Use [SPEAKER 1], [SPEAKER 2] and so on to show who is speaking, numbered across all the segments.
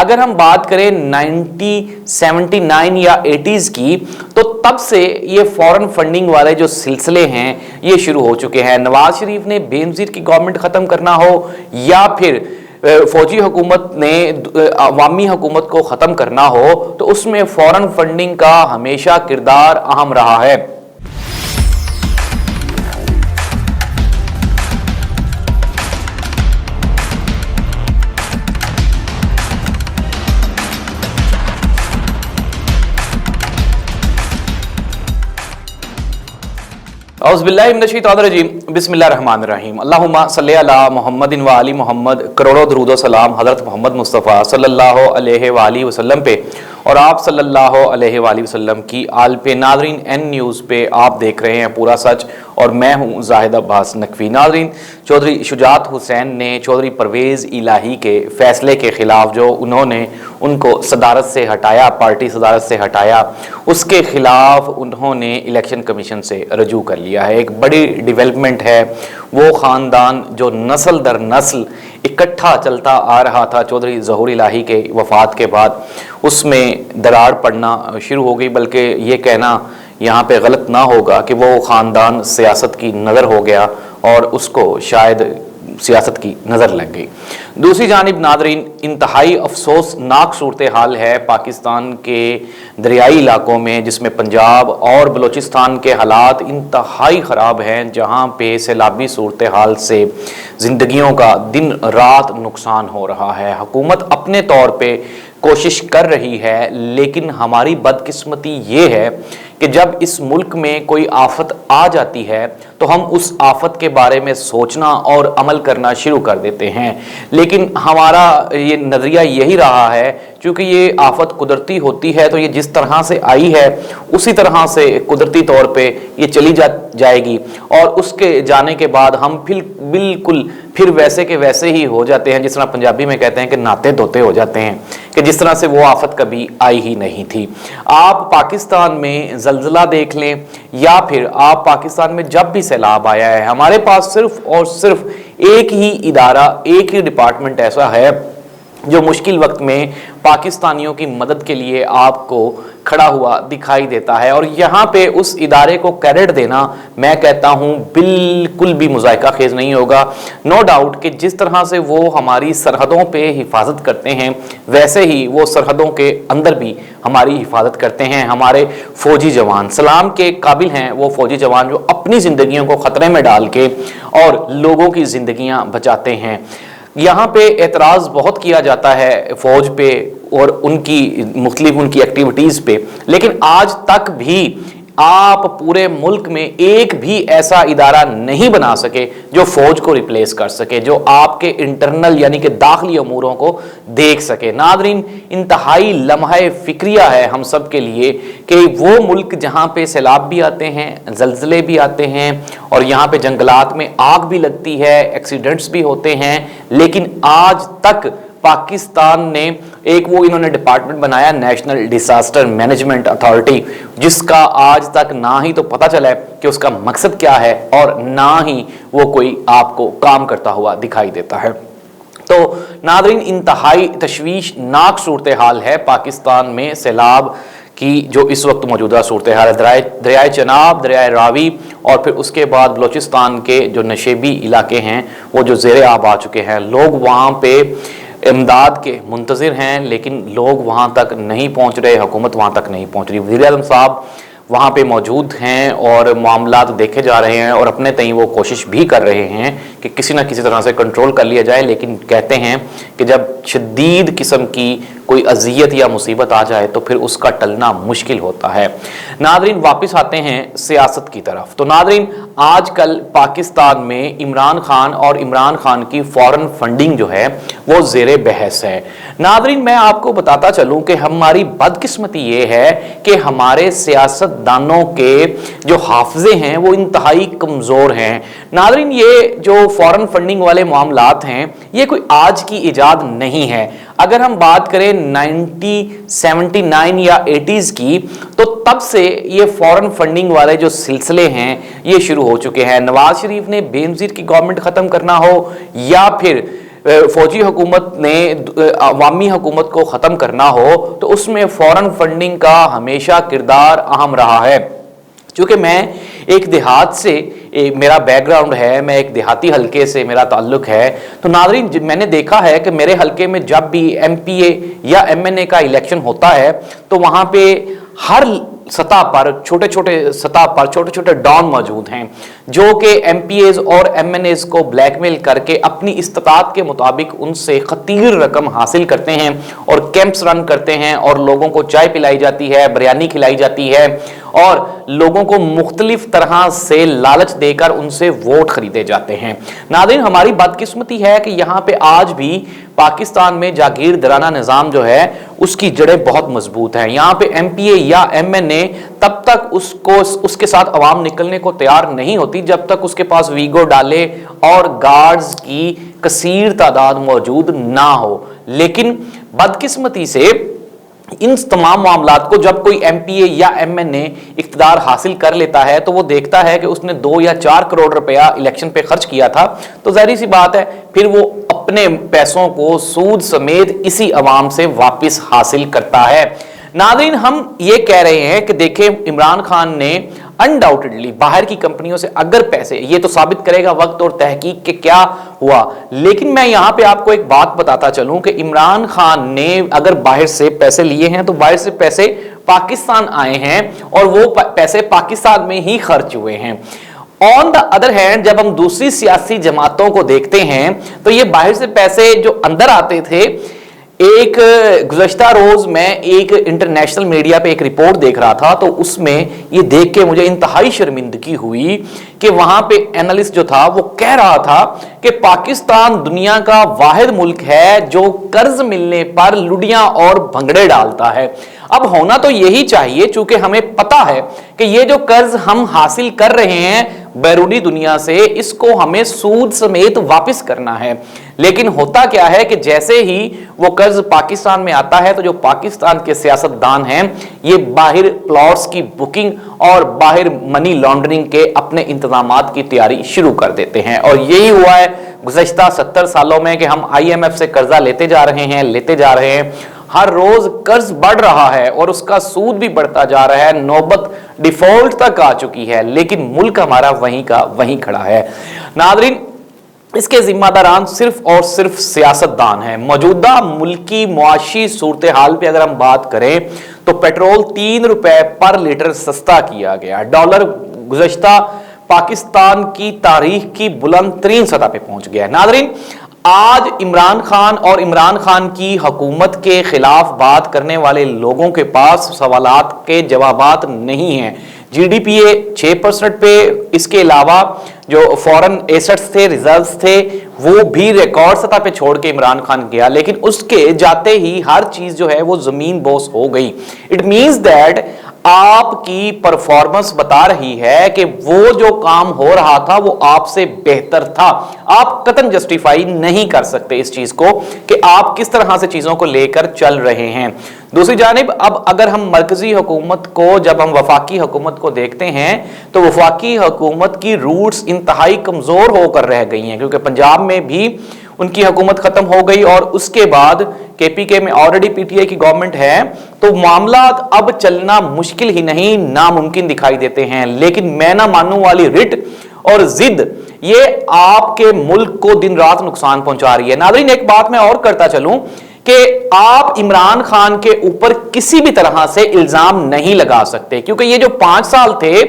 [SPEAKER 1] اگر ہم بات کریں 79 یا 80s کی تو تب سے یہ فورن فنڈنگ والے جو سلسلے ہیں یہ شروع ہو چکے ہیں. نواز شریف نے بے نظیر کی گورنمنٹ ختم کرنا ہو یا پھر فوجی حکومت نے عوامی حکومت کو ختم کرنا ہو تو اس میں فورن فنڈنگ کا ہمیشہ کردار اہم رہا ہے. اعوذ باللہ من الشیطان الرجیم بسم اللہ الرحمن الرحیم. اللہم صلی علی محمد و آل محمد. کروڑوں درود و سلام حضرت محمد مصطفیٰ صلی اللہ علیہ وآلہ وسلم پہ اور آپ صلی اللہ علیہ وآلہ وسلم کی آل پہ. ناظرین این نیوز پہ آپ دیکھ رہے ہیں پورا سچ اور میں ہوں زاہد عباس نقوی. ناظرین چودھری شجاعت حسین نے چودھری پرویز الہی کے فیصلے کے خلاف جو انہوں نے ان کو صدارت سے ہٹایا، پارٹی صدارت سے ہٹایا، اس کے خلاف انہوں نے الیکشن کمیشن سے رجوع کر لیا ہے. ایک بڑی ڈیولپمنٹ ہے. وہ خاندان جو نسل در نسل اکٹھا چلتا آ رہا تھا چودھری ظہور الہی کے وفات کے بعد، اس میں دراڑ پڑنا شروع ہو گئی. بلکہ یہ کہنا یہاں پہ غلط نہ ہوگا کہ وہ خاندان سیاست کی نظر ہو گیا اور اس کو شاید سیاست کی نظر لگ گئی. دوسری جانب ناظرین انتہائی افسوسناک صورتحال ہے پاکستان کے دریائی علاقوں میں، جس میں پنجاب اور بلوچستان کے حالات انتہائی خراب ہیں، جہاں پہ سیلابی صورتحال سے زندگیوں کا دن رات نقصان ہو رہا ہے. حکومت اپنے طور پہ کوشش کر رہی ہے، لیکن ہماری بدقسمتی یہ ہے کہ جب اس ملک میں کوئی آفت آ جاتی ہے تو ہم اس آفت کے بارے میں سوچنا اور عمل کرنا شروع کر دیتے ہیں. لیکن ہمارا یہ نظریہ یہی رہا ہے چونکہ یہ آفت قدرتی ہوتی ہے تو یہ جس طرح سے آئی ہے اسی طرح سے قدرتی طور پہ یہ چلی جائے گی، اور اس کے جانے کے بعد ہم بالکل پھر ویسے کے ویسے ہی ہو جاتے ہیں، جس طرح پنجابی میں کہتے ہیں کہ ناتے دھوتے ہو جاتے ہیں، کہ جس طرح سے وہ آفت کبھی آئی ہی نہیں تھی. آپ پاکستان میں زلزلہ دیکھ لیں یا پھر آپ پاکستان میں جب بھی سیلاب آیا ہے، ہمارے پاس صرف اور صرف ایک ہی ادارہ، ایک ہی ڈپارٹمنٹ ایسا ہے جو مشکل وقت میں پاکستانیوں کی مدد کے لیے آپ کو کھڑا ہوا دکھائی دیتا ہے. اور یہاں پہ اس ادارے کو کریڈٹ دینا میں کہتا ہوں بالکل بھی مذائقہ خیز نہیں ہوگا. نو ڈاؤٹ کہ جس طرح سے وہ ہماری سرحدوں پہ حفاظت کرتے ہیں ویسے ہی وہ سرحدوں کے اندر بھی ہماری حفاظت کرتے ہیں. ہمارے فوجی جوان سلام کے قابل ہیں، وہ فوجی جوان جو اپنی زندگیوں کو خطرے میں ڈال کے اور لوگوں کی زندگیاں بچاتے ہیں. یہاں پہ اعتراض بہت کیا جاتا ہے فوج پہ اور ان کی مختلف ان کی ایکٹیویٹیز پہ، لیکن آج تک بھی آپ پورے ملک میں ایک بھی ایسا ادارہ نہیں بنا سکے جو فوج کو ریپلیس کر سکے، جو آپ کے انٹرنل یعنی کہ داخلی اموروں کو دیکھ سکے. ناظرین انتہائی لمحہ فکریہ ہے ہم سب کے لیے کہ وہ ملک جہاں پہ سیلاب بھی آتے ہیں، زلزلے بھی آتے ہیں اور یہاں پہ جنگلات میں آگ بھی لگتی ہے، ایکسیڈنٹس بھی ہوتے ہیں، لیکن آج تک پاکستان نے ایک وہ انہوں نے ڈپارٹمنٹ بنایا نیشنل ڈیزاسٹر مینجمنٹ اتھارٹی، جس کا آج تک نہ ہی تو پتہ چلا ہے کہ اس کا مقصد کیا ہے اور نہ ہی وہ کوئی آپ کو کام کرتا ہوا دکھائی دیتا ہے. تو ناظرین انتہائی تشویشناک صورتحال ہے پاکستان میں سیلاب کی جو اس وقت موجودہ صورتحال ہے. دریائے چناب، دریائے راوی اور پھر اس کے بعد بلوچستان کے جو نشیبی علاقے ہیں وہ جو زیر آب آ چکے ہیں. لوگ وہاں پہ امداد کے منتظر ہیں لیکن لوگ وہاں تک نہیں پہنچ رہے، حکومت وہاں تک نہیں پہنچ رہی. وزیر اعظم صاحب وہاں پہ موجود ہیں اور معاملات دیکھے جا رہے ہیں اور اپنے تئیں وہ کوشش بھی کر رہے ہیں کہ کسی نہ کسی طرح سے کنٹرول کر لیا جائے، لیکن کہتے ہیں کہ جب شدید قسم کی کوئی اذیت یا مصیبت آ جائے تو پھر اس کا ٹلنا مشکل ہوتا ہے. ناظرین واپس آتے ہیں سیاست کی طرف. تو ناظرین آج کل پاکستان میں عمران خان اور عمران خان کی فورن فنڈنگ جو ہے وہ زیر بحث ہے. ناظرین میں آپ کو بتاتا چلوں کہ ہماری بدقسمتی یہ ہے کہ ہمارے سیاست دانوں کے جو حافظے ہیں وہ انتہائی کمزور ہیں. ناظرین یہ جو فورن فنڈنگ والے معاملات ہیں یہ کوئی آج کی ایجاد نہیں ہے. اگر ہم بات کریں 79 یا 80s کی تو تب سے یہ فورن فنڈنگ والے جو سلسلے ہیں یہ شروع ہو چکے ہیں. نواز شریف نے بے نظیر کی گورنمنٹ ختم کرنا ہو یا پھر फौजी हुकूमत ने अवामी हुकूमत को ख़त्म करना हो तो उसमें फ़ौरन फंडिंग का हमेशा किरदार अहम रहा है। चूँकि मैं एक देहात से मेरा बैकग्राउंड है, मैं एक देहाती हलके से मेरा ताल्लुक़ है, तो नाज़रीन मैंने देखा है कि मेरे हलके में जब भी MPA या MNA का इलेक्शन होता है तो वहाँ पे हर सतह पर छोटे छोटे डॉन मौजूद हैं जो कि MPAs और MNAs को ब्लैकमेल करके अपनी इस्तात के मुताबिक उनसे खतीर रकम हासिल करते हैं और कैंप्स रन करते हैं और लोगों को चाय पिलाई जाती है, बिरयानी खिलाई जाती है और लोगों को मुख्तलिफ तरह से लालच देकर उनसे वोट खरीदे जाते हैं। नाज़रीन हमारी बदकिस्मती है कि यहाँ पे आज भी पाकिस्तान में जागीरदाराना निज़ाम जो है उसकी जड़ें बहुत मजबूत हैं। यहाँ पे MPA या MNA तब तक उसके साथ अवाम निकलने को तैयार नहीं होती जब तक उसके पास वीगो डाले और गार्ड्स की कसीर तादाद मौजूद ना हो। लेकिन बदकिस्मती से इन तमाम मामलात को जब कोई MPA या MNA इख्तिदार हासिल कर लेता है तो वो देखता है कि उसने 2 या 4 करोड़ रुपया इलेक्शन पे खर्च किया था, तो ज़ाहिर सी बात है फिर वो अपने पैसों को सूद समेत इसी अवाम से वापस हासिल करता है। नाज़रीन हम ये कह रहे हैं कि देखें इमरान खान ने अनडाउटेडली बाहर की कंपनियों से अगर पैसे, ये तो साबित करेगा वक्त और तहकीक के क्या हुआ, लेकिन मैं यहां पे आपको एक बात बताता चलूं कि इमरान खान ने अगर बाहर से पैसे लिए हैं तो बाहर से पैसे पाकिस्तान आए हैं और वो पैसे पाकिस्तान में ही खर्च हुए हैं। ऑन द अदर हैंड जब हम दूसरी सियासी जमातों को देखते हैं तो ये बाहर से पैसे जो अंदर आते थे, एक गुज़श्ता रोज मैं एक इंटरनेशनल मीडिया पे एक रिपोर्ट देख रहा था तो उसमें ये देख के मुझे इंतहाई शर्मिंदगी हुई कि वहां पे एनालिस्ट जो था वो कह रहा था कि पाकिस्तान दुनिया का वाहिद मुल्क है जो कर्ज मिलने पर लुडियां और भंगड़े डालता है। अब होना तो यही चाहिए, चूंकि हमें पता है कि ये जो कर्ज हम हासिल कर रहे हैं बैरूनी दुनिया से, इसको हमें सूद समेत वापस करना है। लेकिन होता क्या है कि जैसे ही वो कर्ज पाकिस्तान में आता है तो जो पाकिस्तान के सियासतदान हैं ये बाहर प्लॉट्स की बुकिंग और बाहर मनी लॉन्ड्रिंग के अपने इंतजामात की तैयारी शुरू कर देते हैं। और यही हुआ है गुज़श्ता 70 सालों में कि हम IMF से कर्जा लेते जा रहे हैं, हर रोज कर्ज बढ़ रहा है और उसका सूद भी बढ़ता जा रहा है, नौबत डिफॉल्ट तक आ चुकी है, लेकिन मुल्क हमारा वहीं का वहीं खड़ा है। नाज़रीन इसके जिम्मेदारान सिर्फ और सिर्फ सियासतदान हैं। मौजूदा मुल्की मुआशी सूरत हाल पे अगर हम बात करें तो पेट्रोल 3 रुपए पर लीटर सस्ता किया गया, डॉलर गुज़श्ता पाकिस्तान की तारीख की बुलंद तरीन सतह पे पहुंच गया। नाज़रीन आज इमरान खान और इमरान खान की हुकूमत के खिलाफ बात करने वाले लोगों के पास सवालात के जवाबात नहीं हैं। GDP 6% पे, इसके अलावा जो फॉरेन एसेट्स थे, रिजर्व्स थे, वो भी रिकॉर्ड सतह पे छोड़ के इमरान खान गया, लेकिन उसके जाते ही हर चीज जो है वो जमीन बोस हो गई। इट मींस दैट आपकी परफॉर्मेंस बता रही है कि वो जो काम हो रहा था वो आपसे बेहतर था। आप कतई जस्टिफाई नहीं कर सकते इस चीज को कि आप किस तरह से चीजों को लेकर चल रहे हैं। दूसरी जानिब अब अगर हम मरकजी हुकूमत को, जब हम वफाकी हुकूमत को देखते हैं तो वफाकी हुकूमत की रूट्स इंतहाई कमजोर होकर रह गई हैं, क्योंकि पंजाब में भी उनकी हुकूमत खत्म हो गई और उसके बाद KPK में ऑलरेडी PTI की गवर्नमेंट है, तो मामला अब चलना मुश्किल ही नहीं नामुमकिन दिखाई देते हैं। लेकिन मैं ना मानूं वाली रिट और जिद ये आपके मुल्क को दिन रात नुकसान पहुंचा रही है। नाज़रीन एक बात मैं और करता चलूं कि आप इमरान खान के ऊपर किसी भी तरह से इल्जाम नहीं लगा सकते, क्योंकि ये जो 5 साल थे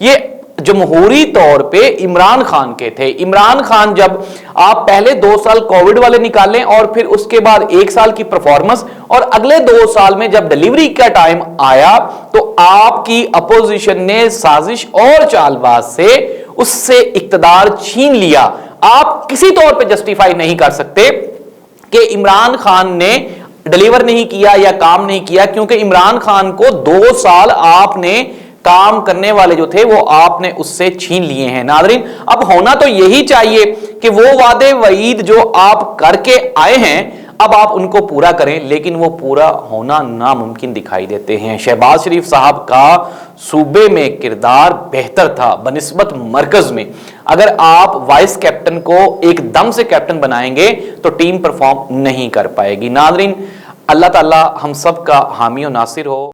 [SPEAKER 1] ये जमहूरी तौर पे इमरान खान के थे। इमरान खान जब आप पहले 2 साल कोविड वाले निकालें और फिर उसके बाद 1 साल की परफॉर्मेंस और अगले 2 साल में जब डिलीवरी का टाइम आया तो आपकी अपोजिशन ने साजिश और चालबाज से उससे इक्तदार छीन लिया। आप किसी तौर पे जस्टिफाई नहीं कर सकते कि इमरान खान ने डिलीवर नहीं किया या काम नहीं किया, क्योंकि इमरान खान को 2 साल आपने काम करने वाले जो थे वो आपने उससे छीन लिए हैं। नाज़रीन अब होना तो यही चाहिए कि वो वादे वईद जो आप करके आए हैं अब आप उनको पूरा करें, लेकिन वो पूरा होना नामुमकिन दिखाई देते हैं। शहबाज शरीफ साहब का सूबे में किरदार बेहतर था बनिस्बत मरकज में। अगर आप वाइस कैप्टन کیپٹن کو ایک دم سے کیپٹن بنائیں گے تو ٹیم پرفارم نہیں کر پائے گی۔ ناظرین، اللہ تعالی ہم سب کا حامی و ناصر ہو۔